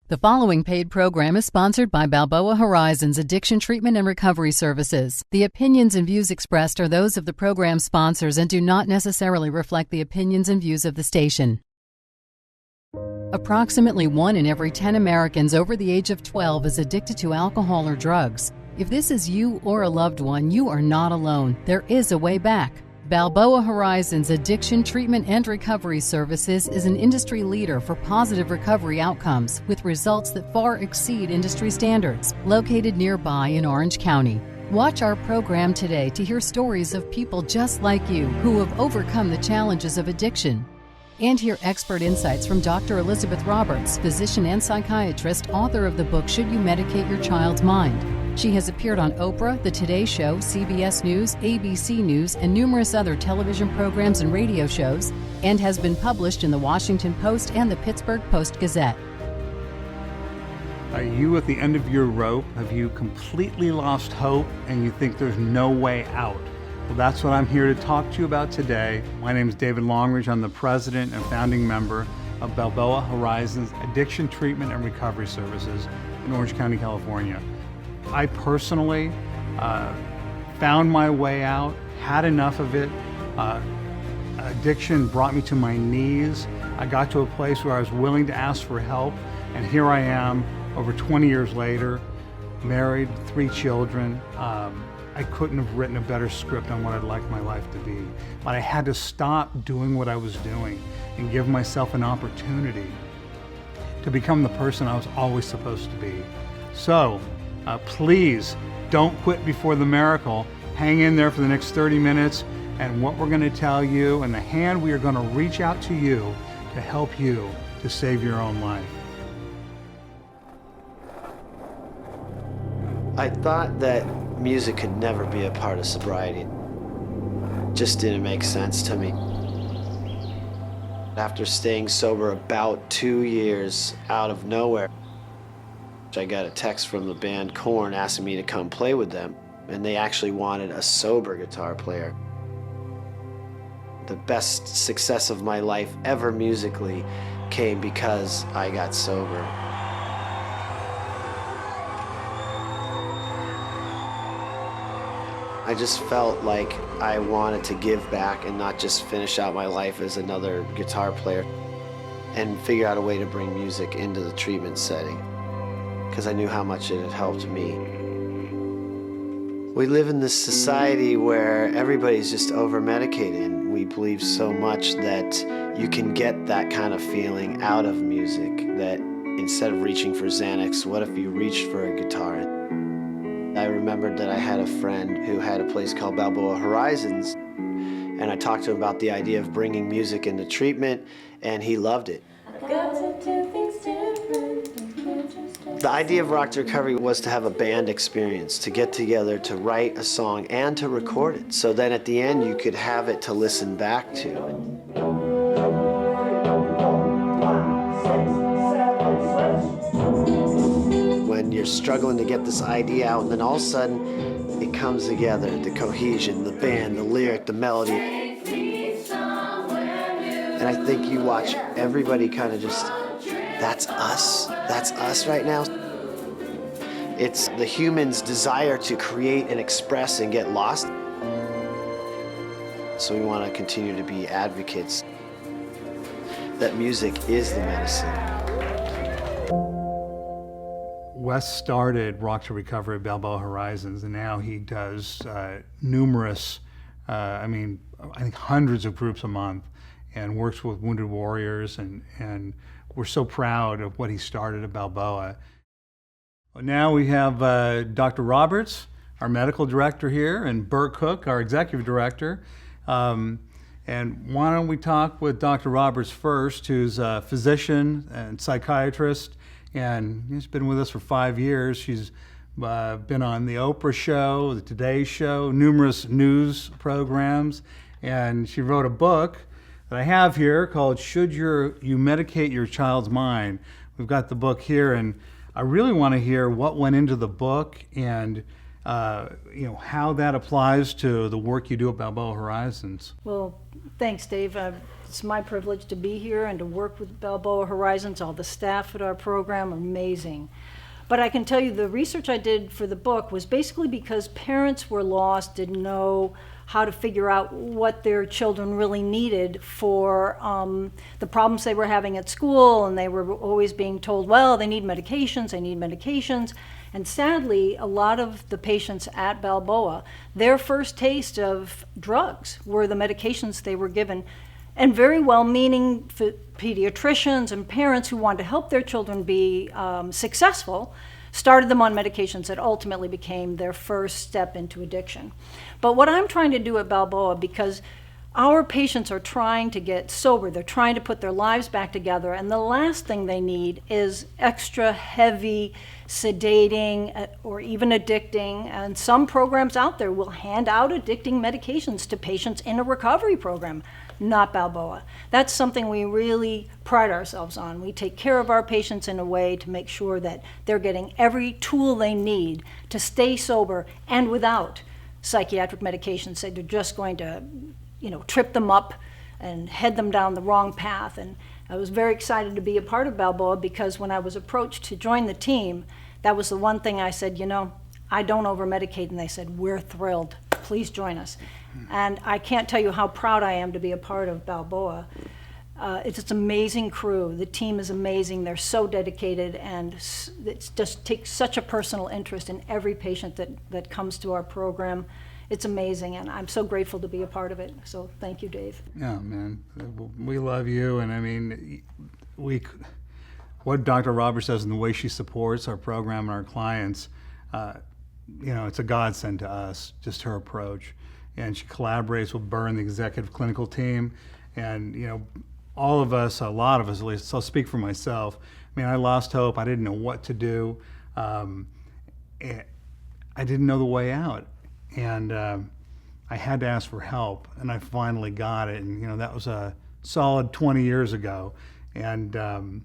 The following paid program is sponsored by Balboa Horizons Addiction Treatment and Recovery Services. The opinions and views expressed are those of the program sponsors and do not necessarily reflect the opinions and views of the station. Approximately 1 in every 10 Americans over the age of 12 is addicted to alcohol or drugs. If this is you or a loved one, you are not alone. There is a way back. Balboa Horizons Addiction Treatment and Recovery Services is an industry leader for positive recovery outcomes with results that far exceed industry standards, located nearby in Orange County. Watch our program today to hear stories of people just like you who have overcome the challenges of addiction. And hear expert insights from Dr. Elizabeth Roberts, physician and psychiatrist, author of the book Should You Medicate Your Child's Mind? She has appeared on Oprah, The Today Show, CBS News, ABC News, and numerous other television programs and radio shows, and has been published in the Washington Post and the Pittsburgh Post-Gazette. Are you at the end of your rope? Have you completely lost hope and you think there's no way out? Well, that's what I'm here to talk to you about today. My name is David Longridge. I'm the president and founding member of Balboa Horizons Addiction Treatment and Recovery Services in Orange County, California. I personally found my way out, had enough of it. Addiction brought me to my knees. I got to a place where I was willing to ask for help, and here I am over 20 years later, married, 3 children. I couldn't have written a better script on what I'd like my life to be. But I had to stop doing what I was doing and give myself an opportunity to become the person I was always supposed to be. So, please don't quit before the miracle. Hang in there for the next 30 minutes, and what we're going to tell you and the hand we are going to reach out to you to help you to save your own life. I thought that music could never be a part of sobriety. It just didn't make sense to me. After staying sober about 2 years out of nowhere, I got a text from the band Korn asking me to come play with them, and they actually wanted a sober guitar player. The best success of my life ever musically came because I got sober. I just felt like I wanted to give back and not just finish out my life as another guitar player and figure out a way to bring music into the treatment setting, because I knew how much it had helped me. We live in this society where everybody's just over-medicated, and we believe so much that you can get that kind of feeling out of music, that instead of reaching for Xanax, what if you reached for a guitar? I remembered that I had a friend who had a place called Balboa Horizons, and I talked to him about the idea of bringing music into treatment, and he loved it. The idea of Rock to Recovery was to have a band experience, to get together, to write a song, and to record it. So then at the end, you could have it to listen back to. When you're struggling to get this idea out, and then all of a sudden, it comes together, the cohesion, the band, the lyric, the melody. And I think you watch everybody kind of just, that's us right now. It's the human's desire to create and express and get lost. So we want to continue to be advocates that music is the medicine. Wes started Rock to Recovery at Balboa Horizons, and now he does numerous, I think hundreds of groups a month, and works with wounded warriors, and we're so proud of what he started at Balboa. Now we have Dr. Roberts, our medical director here, and Bert Cook, our executive director. And why don't we talk with Dr. Roberts first, who's a physician and psychiatrist, and she's been with us for 5 years. She's been on the Oprah show, the Today Show, numerous news programs, and she wrote a book that I have here called Should You Medicate Your Child's Mind? We've got the book here, and I really want to hear what went into the book and how that applies to the work you do at Balboa Horizons. Well, thanks, Dave. It's my privilege to be here and to work with Balboa Horizons. All the staff at our program are amazing. But I can tell you the research I did for the book was basically because parents were lost, didn't know how to figure out what their children really needed for the problems they were having at school, and they were always being told, well, they need medications, they need medications. And sadly, a lot of the patients at Balboa, their first taste of drugs were the medications they were given. And very well-meaning pediatricians and parents who wanted to help their children be successful started them on medications that ultimately became their first step into addiction. But what I'm trying to do at Balboa, because our patients are trying to get sober, they're trying to put their lives back together, and the last thing they need is extra heavy sedating or even addicting. And some programs out there will hand out addicting medications to patients in a recovery program. Not Balboa. That's something we really pride ourselves on. We take care of our patients in a way to make sure that they're getting every tool they need to stay sober and without psychiatric medications that are just going to, trip them up and head them down the wrong path. And I was very excited to be a part of Balboa because when I was approached to join the team, that was the one thing I said, I don't over-medicate, and they said, we're thrilled. Please join us. And I can't tell you how proud I am to be a part of Balboa. It's an amazing crew. The team is amazing. They're so dedicated, and it just takes such a personal interest in every patient that comes to our program. It's amazing, and I'm so grateful to be a part of it. So thank you, Dave. Yeah, man, we love you, and I mean, what Dr. Roberts does and the way she supports our program and our clients, it's a godsend to us, just her approach. And she collaborates with Burr and the executive clinical team. And, all of us, a lot of us at least, so I'll speak for myself. I mean, I lost hope. I didn't know what to do. I didn't know the way out. And I had to ask for help, and I finally got it. And, that was a solid 20 years ago. And, when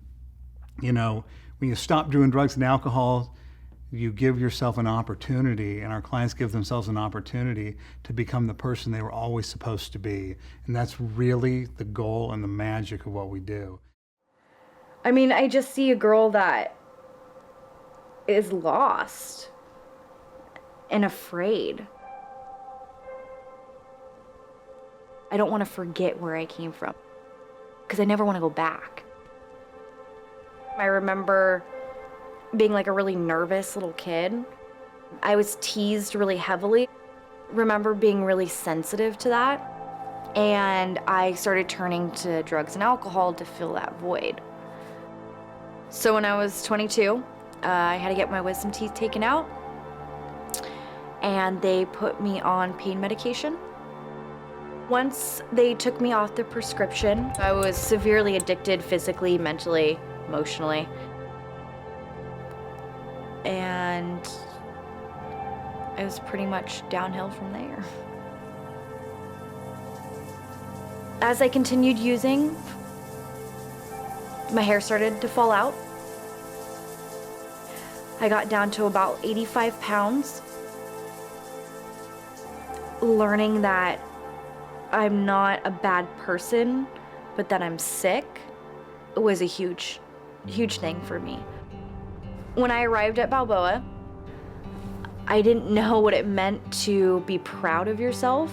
you stop doing drugs and alcohol, you give yourself an opportunity, and our clients give themselves an opportunity to become the person they were always supposed to be. And that's really the goal and the magic of what we do. I mean, I just see a girl that is lost and afraid. I don't want to forget where I came from because I never want to go back. I remember being like a really nervous little kid. I was teased really heavily. Remember being really sensitive to that. And I started turning to drugs and alcohol to fill that void. So when I was 22, I had to get my wisdom teeth taken out. And they put me on pain medication. Once they took me off the prescription, I was severely addicted physically, mentally, emotionally. And it was pretty much downhill from there. As I continued using, my hair started to fall out. I got down to about 85 pounds. Learning that I'm not a bad person, but that I'm sick was a huge thing for me. When I arrived at Balboa, I didn't know what it meant to be proud of yourself.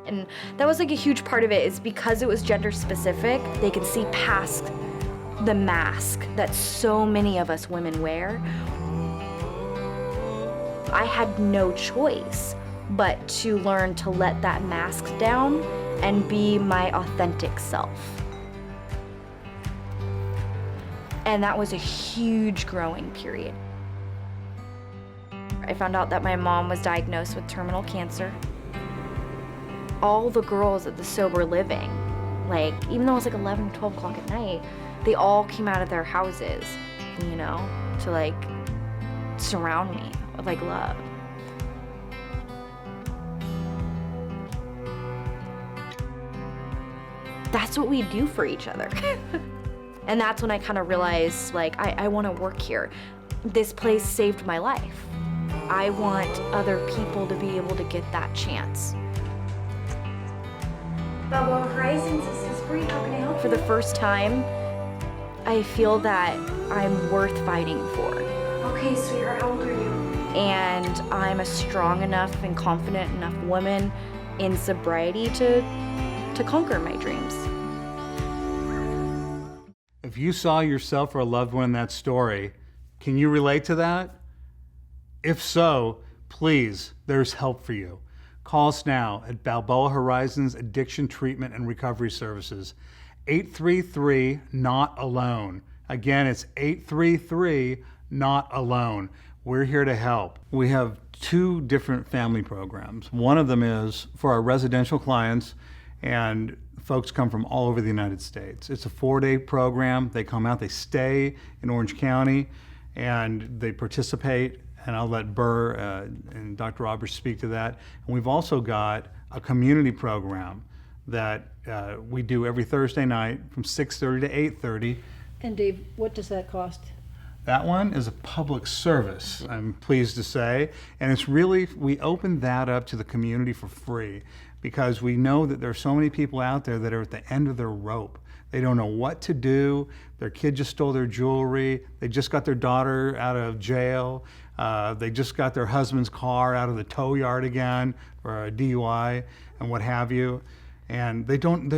And that was like a huge part of it, is because it was gender specific, they could see past the mask that so many of us women wear. I had no choice but to learn to let that mask down and be my authentic self. And that was a huge growing period. I found out that my mom was diagnosed with terminal cancer. All the girls at the sober living, even though it was 11, 12 o'clock at night, they all came out of their houses, to surround me with love. That's what we do for each other. And that's when I kind of realized, I want to work here. This place saved my life. I want other people to be able to get that chance. Balboa Horizons, this is Bree. How can I help you? For the first time, I feel that I'm worth fighting for. Okay, sweetheart, how old are you? And I'm a strong enough and confident enough woman in sobriety to conquer my dreams. If you saw yourself or a loved one in that story, can you relate to that? If so, please, there's help for you. Call us now at Balboa Horizons Addiction Treatment and Recovery Services, 833-NOT-ALONE. Again, it's 833-NOT-ALONE. We're here to help. We have 2 different family programs. One of them is for our residential clients, and folks come from all over the United States. It's a 4-day program. They come out, they stay in Orange County, and they participate. And I'll let Burr and Dr. Roberts speak to that. And we've also got a community program that we do every Thursday night from 6:30 to 8:30. And Dave, what does that cost? That one is a public service, I'm pleased to say. And it's really, we opened that up to the community for free because we know that there are so many people out there that are at the end of their rope. They don't know what to do. Their kid just stole their jewelry. They just got their daughter out of jail. They just got their husband's car out of the tow yard again for a DUI and what have you. And they're done.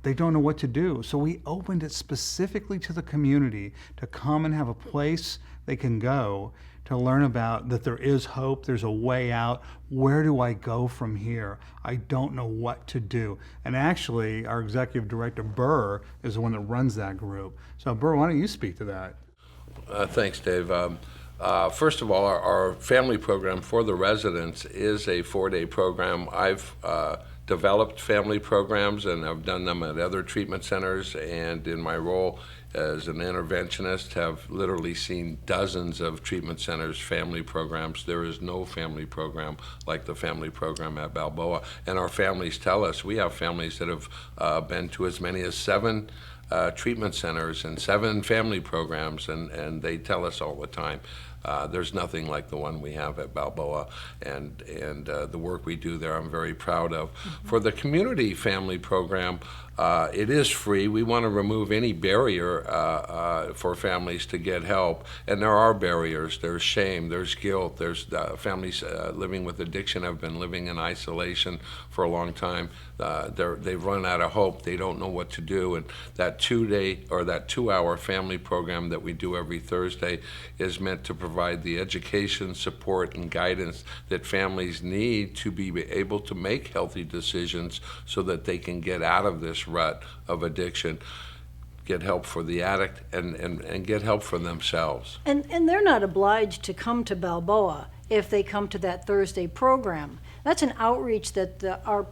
They don't know what to do. So we opened it specifically to the community to come and have a place they can go to learn about that there is hope, there's a way out. Where do I go from here? I don't know what to do. And actually, our executive director, Burr, is the one that runs that group. So Burr, why don't you speak to that? Thanks, Dave. First of all, our family program for the residents is a 4-day program. I've developed family programs, and I've done them at other treatment centers, and in my role as an interventionist have literally seen dozens of treatment centers' family programs. There is no family program like the family program at Balboa, and our families tell us, we have families that have been to as many as 7 treatment centers and 7 family programs, and they tell us all the time, there's nothing like the one we have at Balboa, and the work we do there I'm very proud of. Mm-hmm. For the community family program, it is free. We want to remove any barrier for families to get help, and there are barriers. There's shame, there's guilt, there's families living with addiction have been living in isolation for a long time. They've run out of hope. They don't know what to do, and that 2-day or that 2-hour family program that we do every Thursday is meant to provide the education, support, and guidance that families need to be able to make healthy decisions so that they can get out of this rut of addiction, get help for the addict, and get help for themselves. And they're not obliged to come to Balboa if they come to that Thursday program. That's an outreach that our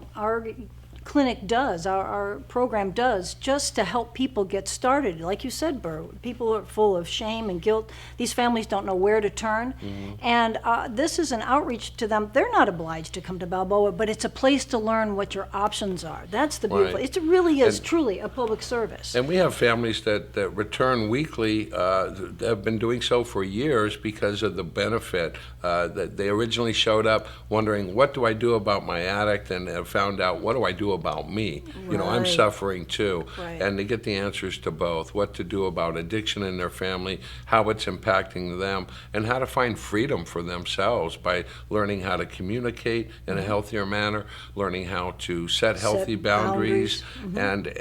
clinic does, our program does, just to help people get started. Like you said, Burr, people are full of shame and guilt. These families don't know where to turn. Mm-hmm. And this is an outreach to them. They're not obliged to come to Balboa, but it's a place to learn what your options are. That's the beautiful. Right. It really is truly a public service. And we have families that return weekly, that have been doing so for years because of the benefit. That they originally showed up wondering, what do I do about my addict, and have found out, what do I do about me? Right. You know, I'm suffering too. Right. And they get the answers to both, what to do about addiction in their family, how it's impacting them, and how to find freedom for themselves by learning how to communicate in a healthier manner, learning how to set healthy boundaries. And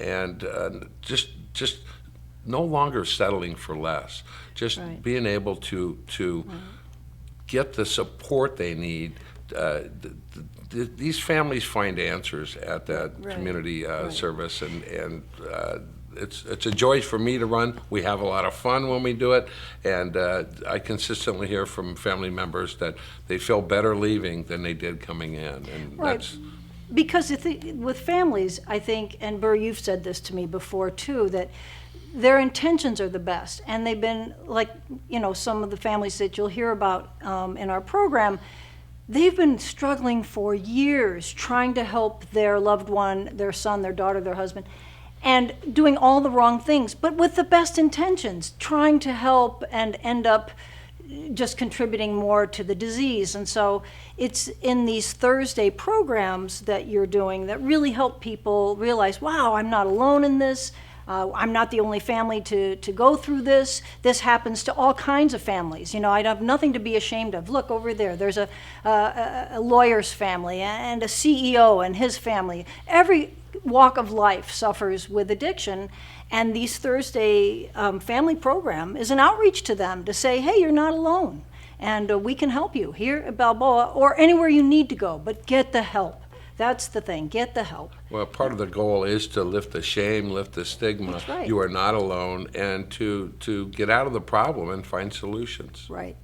just no longer settling for less, just being able to get the support they need. These families find answers at that community service, and it's a joy for me to run. We have a lot of fun when we do it, and I consistently hear from family members that they feel better leaving than they did coming in, and that's because with families, I think, and Burr, you've said this to me before too, that their intentions are the best, and they've been like, some of the families that you'll hear about in our program. They've been struggling for years trying to help their loved one, their son, their daughter, their husband, and doing all the wrong things, but with the best intentions, trying to help, and end up just contributing more to the disease. And so it's in these Thursday programs that you're doing that really help people realize, wow, I'm not alone in this. I'm not the only family to go through this. This happens to all kinds of families. You know, I have nothing to be ashamed of. Look over there. There's a lawyer's family and a CEO and his family. Every walk of life suffers with addiction. And these Thursday family program is an outreach to them to say, hey, you're not alone. And we can help you here at Balboa or anywhere you need to go, but get the help. That's the thing, get the help. Well, part of the goal is to lift the shame, lift the stigma. That's right. You are not alone, and to get out of the problem and find solutions. Right.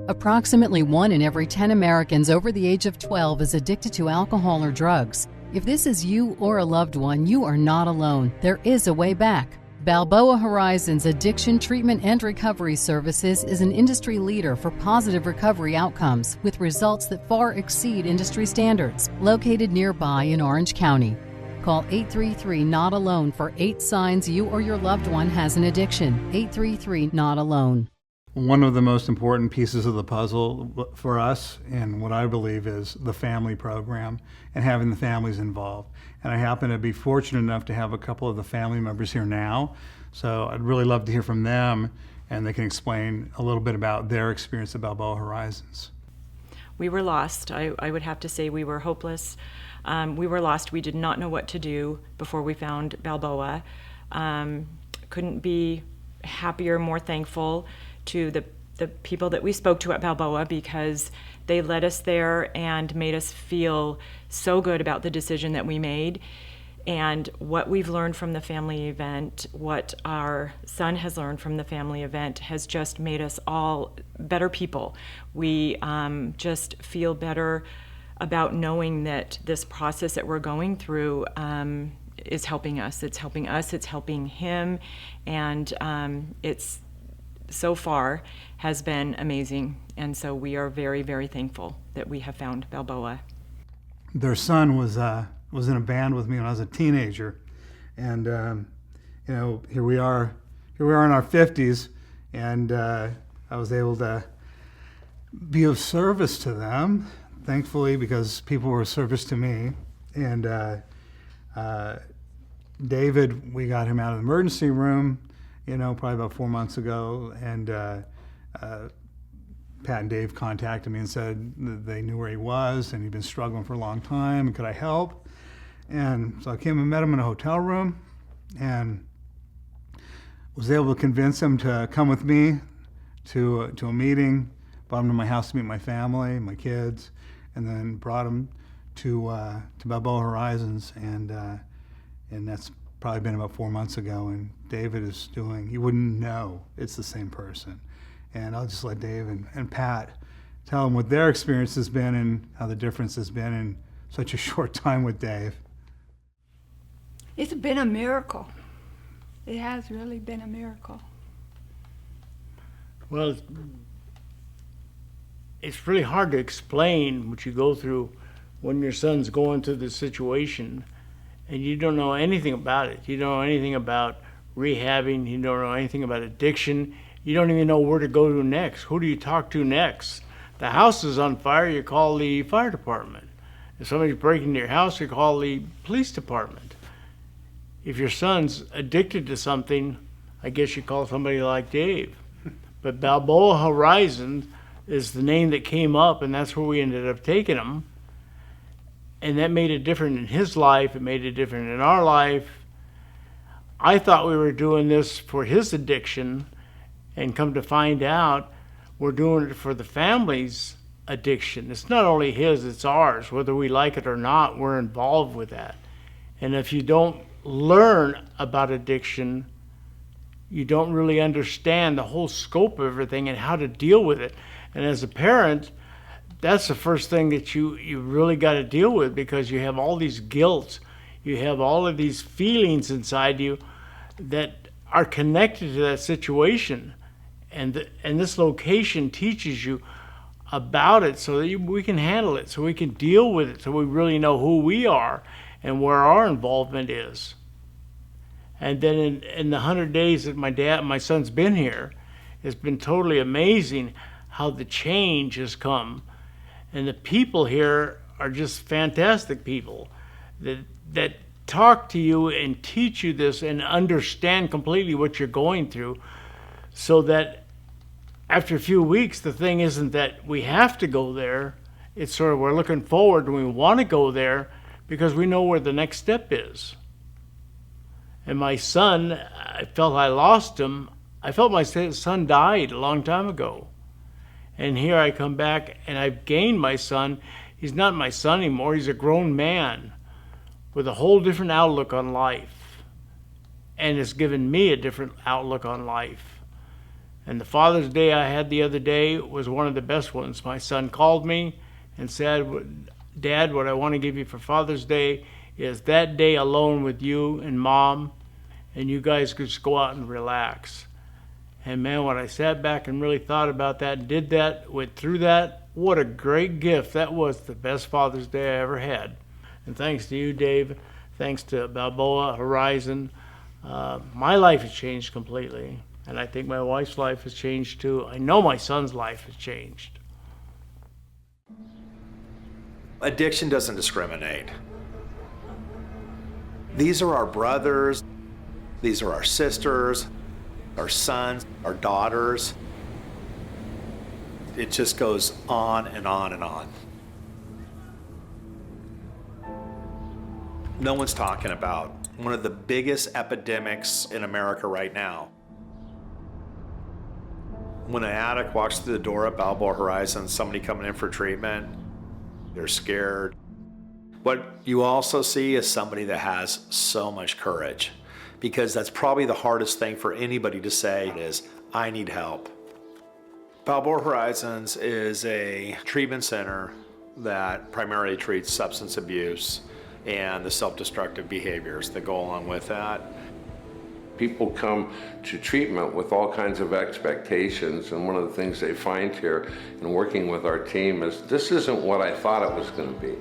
Approximately 1 in every 10 Americans over the age of 12 is addicted to alcohol or drugs. If this is you or a loved one, you are not alone. There is a way back. Balboa Horizons Addiction Treatment and Recovery Services is an industry leader for positive recovery outcomes with results that far exceed industry standards. Located nearby in Orange County. Call 833-NOT-ALONE for 8 signs you or your loved one has an addiction. 833-NOT-ALONE. One of the most important pieces of the puzzle for us, and what I believe, is the family program and having the families involved. And I happen to be fortunate enough to have a couple of the family members here now, so I'd really love to hear from them, and they can explain a little bit about their experience at Balboa Horizons. We were lost. I would have to say we were hopeless. We were lost. We did not know what to do before we found Balboa. Couldn't be happier, more thankful to the people that we spoke to at Balboa, because they led us there and made us feel so good about the decision that we made. And what we've learned from the family event, what our son has learned from the family event, has just made us all better people. We just feel better about knowing that this process that we're going through is helping us. It's helping us, it's helping him, and it's so far has been amazing. And so we are very, very thankful that we have found Balboa. Their son was in a band with me when I was a teenager, and you know, here we are in our 50s, and I was able to be of service to them, thankfully, because people were of service to me. And David, we got him out of the emergency room, you know, probably about 4 months ago, and Pat and Dave contacted me and said that they knew where he was and he'd been struggling for a long time, and could I help? And so I came and met him in a hotel room and was able to convince him to come with me to a meeting, brought him to my house to meet my family, my kids, and then brought him to Balboa Horizons, and that's probably been about 4 months ago, and David is doing, you wouldn't know it's the same person. And I'll just let Dave and Pat tell them what their experience has been and how the difference has been in such a short time with Dave. It's been a miracle. It has really been a miracle. Well, it's really hard to explain what you go through when your son's going through this situation and you don't know anything about it. You don't know anything about rehabbing. You don't know anything about addiction. You don't even know where to go to next. Who do you talk to next? The house is on fire, you call the fire department. If somebody's breaking into your house, you call the police department. If your son's addicted to something, I guess you call somebody like Dave. But Balboa Horizons is the name that came up, and that's where we ended up taking him. And that made it different in his life. It made it different in our life. I thought we were doing this for his addiction, and come to find out we're doing it for the family's addiction. It's not only his, it's ours. Whether we like it or not, we're involved with that. And if you don't learn about addiction, you don't really understand the whole scope of everything and how to deal with it. And as a parent, that's the first thing that you really got to deal with, because you have all these guilt, you have all of these feelings inside you that are connected to that situation. And this location teaches you about it so that we can handle it, so we can deal with it, so we really know who we are and where our involvement is. And then in the 100 days that my son's been here, It's been totally amazing how the change has come. And the people here are just fantastic people that talk to you and teach you this and understand completely what you're going through, so that after a few weeks, the thing isn't that we have to go there. It's sort of we're looking forward and we want to go there because we know where the next step is. And my son, I felt I lost him. I felt my son died a long time ago. And here I come back and I've gained my son. He's not my son anymore. He's a grown man with a whole different outlook on life. And it's given me a different outlook on life. And the Father's Day I had the other day was one of the best ones. My son called me and said, Dad, what I want to give you for Father's Day is that day alone with you and Mom, and you guys could just go out and relax. And man, when I sat back and really thought about that and did that, went through that, what a great gift. That was the best Father's Day I ever had. And thanks to you, Dave, thanks to Balboa, Horizon, my life has changed completely. And I think my wife's life has changed too. I know my son's life has changed. Addiction doesn't discriminate. These are our brothers, these are our sisters, our sons, our daughters. It just goes on and on and on. No one's talking about one of the biggest epidemics in America right now. When an addict walks through the door at Balboa Horizon, somebody coming in for treatment, they're scared. What you also see is somebody that has so much courage, because that's probably the hardest thing for anybody to say is, I need help. Balboa Horizons is a treatment center that primarily treats substance abuse and the self-destructive behaviors that go along with that. People come to treatment with all kinds of expectations, and one of the things they find here in working with our team is, this isn't what I thought it was going to be.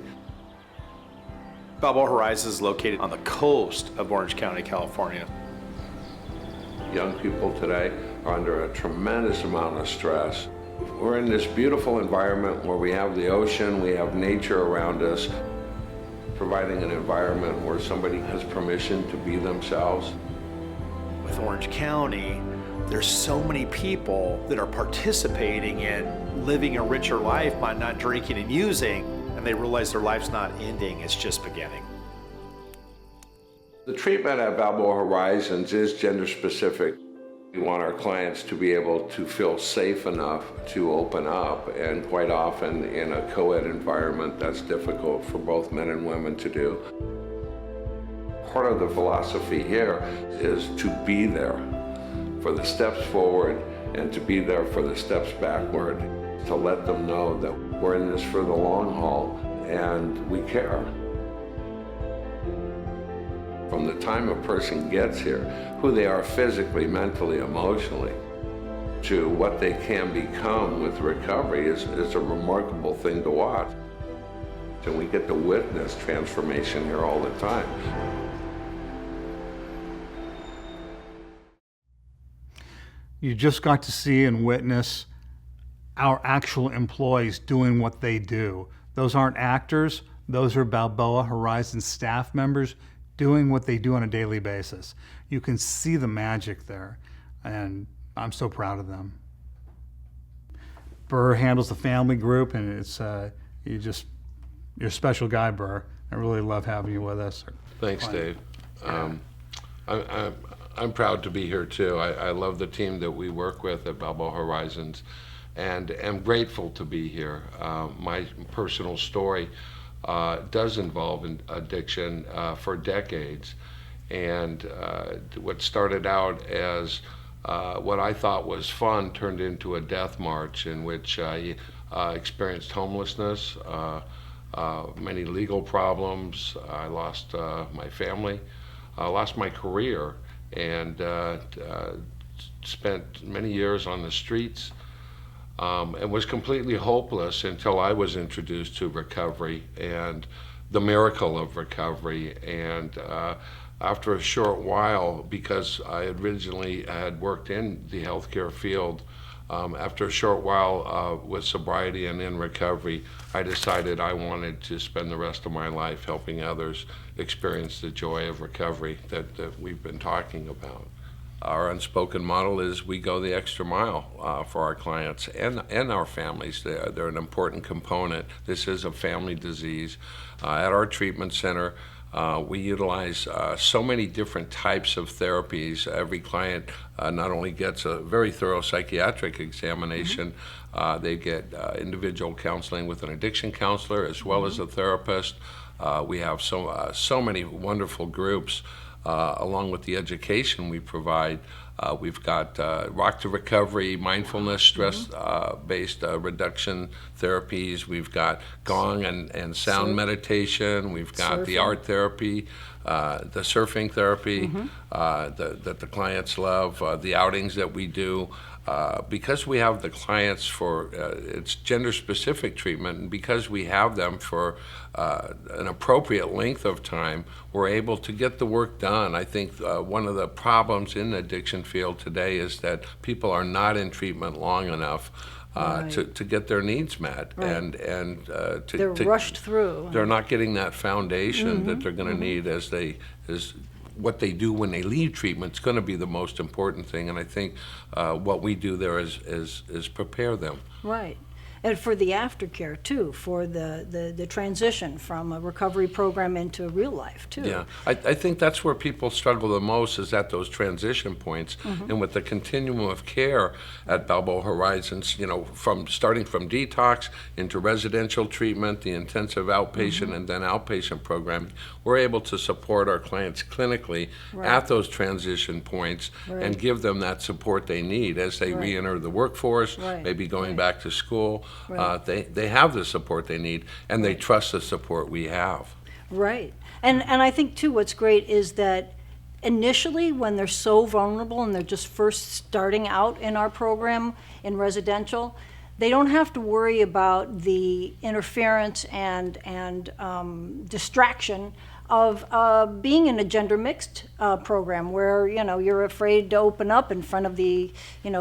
Balboa Horizons is located on the coast of Orange County, California. Young people today are under a tremendous amount of stress. We're in this beautiful environment where we have the ocean, we have nature around us, providing an environment where somebody has permission to be themselves. With Orange County, there's so many people that are participating in living a richer life by not drinking and using, and they realize their life's not ending, it's just beginning. The treatment at Balboa Horizons is gender specific. We want our clients to be able to feel safe enough to open up, and quite often in a co-ed environment, that's difficult for both men and women to do. Part of the philosophy here is to be there for the steps forward and to be there for the steps backward, to let them know that we're in this for the long haul and we care. From the time a person gets here, who they are physically, mentally, emotionally, to what they can become with recovery is a remarkable thing to watch. And we get to witness transformation here all the time. You just got to see and witness our actual employees doing what they do. Those aren't actors, those are Balboa Horizon staff members doing what they do on a daily basis. You can see the magic there, and I'm so proud of them. Burr handles the family group, and it's you're a special guy, Burr. I really love having you with us. Thanks, Dave. I'm proud to be here too. I love the team that we work with at Balboa Horizons, and am grateful to be here. My personal story does involve addiction for decades, and what started out as what I thought was fun turned into a death march in which I experienced homelessness, many legal problems. I lost my family, lost my career, and spent many years on the streets, and was completely hopeless until I was introduced to recovery and the miracle of recovery. And after a short while, because I originally had worked in the healthcare field, after a short while with sobriety and in recovery, I decided I wanted to spend the rest of my life helping others experience the joy of recovery that we've been talking about. Our unspoken model is we go the extra mile for our clients and our families. They're an important component. This is a family disease. At our treatment center, we utilize so many different types of therapies. Every client not only gets a very thorough psychiatric examination, they get individual counseling with an addiction counselor as well as a therapist. We have so many wonderful groups. Along with the education we provide, we've got rock to recovery, mindfulness, stress-based reduction therapies. We've got gong and sound meditation. We've got the art therapy, the surfing therapy that the clients love, the outings that we do. Because we have the clients for it's gender-specific treatment, and because we have them for an appropriate length of time, we're able to get the work done. I think one of the problems in the addiction field today is that people are not in treatment long enough to get their needs met, and they're rushed through. They're not getting that foundation that they're going to need as what they do when they leave treatment is going to be the most important thing, and I think what we do there is prepare them. Right. And for the aftercare too, for the transition from a recovery program into real life too. Yeah, I think that's where people struggle the most, is at those transition points. And with the continuum of care at Balboa Horizons, starting from detox into residential treatment, the intensive outpatient and then outpatient program, we're able to support our clients clinically at those transition points and give them that support they need as they re-enter the workforce, maybe going back to school. They have the support they need, and they trust the support we have. Right. And I think, too, what's great is that initially, when they're so vulnerable and they're just first starting out in our program in residential, they don't have to worry about the interference and distraction of being in a gender mixed program where you're afraid to open up in front of the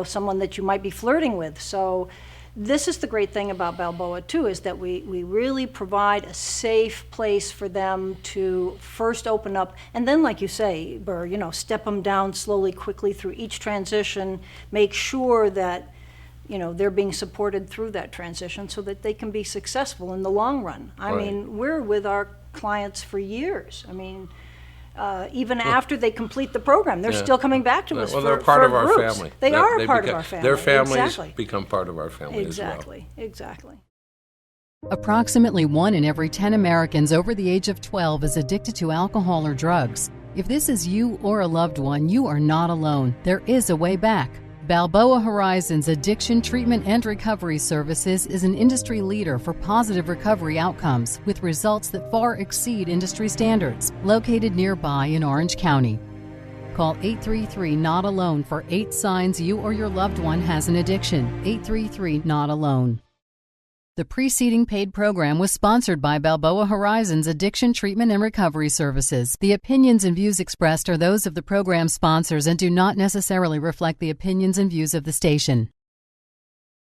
someone that you might be flirting with. So this is the great thing about Balboa too, is that we really provide a safe place for them to first open up, and then, like you say, Burr, step them down slowly, quickly through each transition, make sure that they're being supported through that transition so that they can be successful in the long run. I mean, we're with our clients for years. I mean, even after they complete the program, they're still coming back to us. Well, they're part of our groups. family. They are a part of our family. Their families become part of our family as well. Exactly. Approximately 1 in every 10 Americans over the age of 12 is addicted to alcohol or drugs. If this is you or a loved one, you are not alone. There is a way back. Balboa Horizons Addiction Treatment and Recovery Services is an industry leader for positive recovery outcomes with results that far exceed industry standards, located nearby in Orange County. Call 833-NOT-ALONE for 8 signs you or your loved one has an addiction. 833-NOT-ALONE. The preceding paid program was sponsored by Balboa Horizons Addiction Treatment and Recovery Services. The opinions and views expressed are those of the program sponsors and do not necessarily reflect the opinions and views of the station.